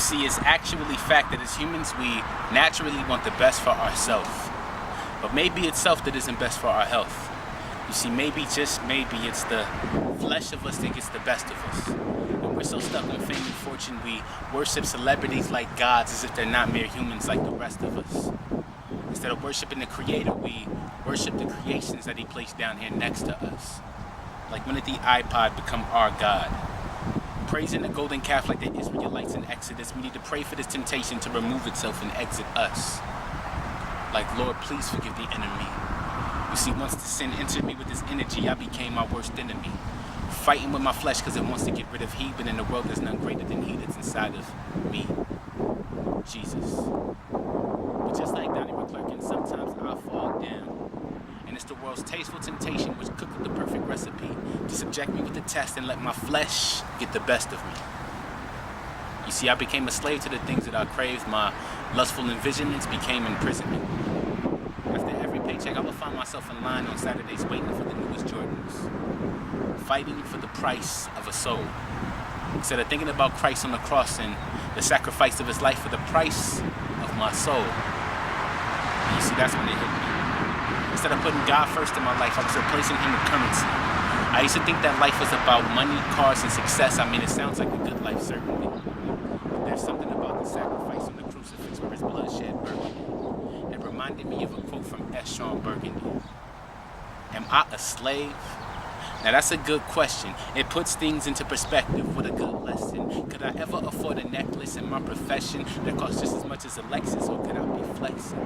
see, it's actually fact that as humans we naturally want the best for ourselves. But maybe it's self that isn't best for our health. You see, maybe, just maybe, it's the flesh of us that gets the best of us. And we're so stuck on fame and fortune, we worship celebrities like gods as if they're not mere humans like the rest of us. Instead of worshiping the Creator, we worship the creations that He placed down here next to us. Like, when did the iPod become our God? Praising the golden calf like the Israelites in Exodus, we need to pray for this temptation to remove itself and exit us. Like, Lord, please forgive the enemy. You see, once the sin entered me with this energy, I became my worst enemy. Fighting with my flesh because it wants to get rid of he, but in the world there's none greater than he that's inside of me, Jesus. But just like Donnie McClurkin, sometimes I fall down. And it's the world's tasteful temptation which cooked the perfect recipe to subject me with the test and let my flesh get the best of me. You see, I became a slave to the things that I craved. My lustful envisionments became imprisonment. After every paycheck, I would find myself in line on Saturdays waiting for the newest Jordans, fighting for the price of a soul. Instead of thinking about Christ on the cross and the sacrifice of His life for the price of my soul. And you see, that's when it hit me. Instead of putting God first in my life, I was replacing Him with currency. I used to think that life was about money, cars, and success. I mean, it sounds like a good life, certainly. But there's something about the sacrifice on the crucifix where His blood shed burgundy. It reminded me of a quote from S. Sean Burgundy. Am I a slave? Now that's a good question. It puts things into perspective. What a good lesson. Could I ever afford a necklace in my profession that costs just as much as a Lexus, or could I be flexing?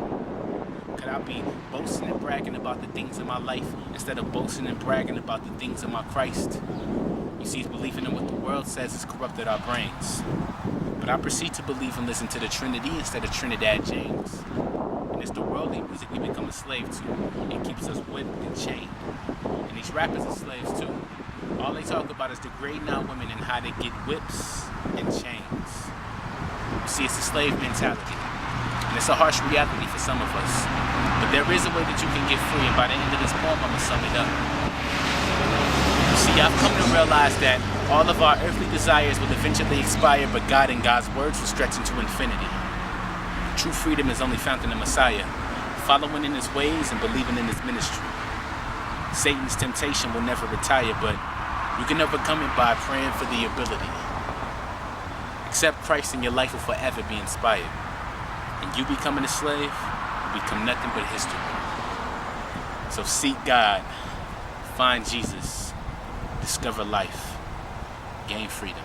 Could I be boasting and bragging about the things in my life instead of boasting and bragging about the things of my Christ? You see, believing in what the world says has corrupted our brains. But I proceed to believe and listen to the Trinity instead of Trinidad James. And it's the worldly music we become a slave to. It keeps us whipped and chained. And these rappers are slaves too. All they talk about is degrading our women and how they get whips and chains. You see, it's a slave mentality. And it's a harsh reality for some of us. But there is a way that you can get free, and by the end of this poem, I'm going to sum it up. You see, I've come to realize that all of our earthly desires will eventually expire, but God and God's words will stretch into infinity. True freedom is only found in the Messiah, following in His ways and believing in His ministry. Satan's temptation will never retire, but you can overcome it by praying for the ability. Accept Christ and your life will forever be inspired. And you becoming a slave will become nothing but history. So seek God, find Jesus, discover life, gain freedom.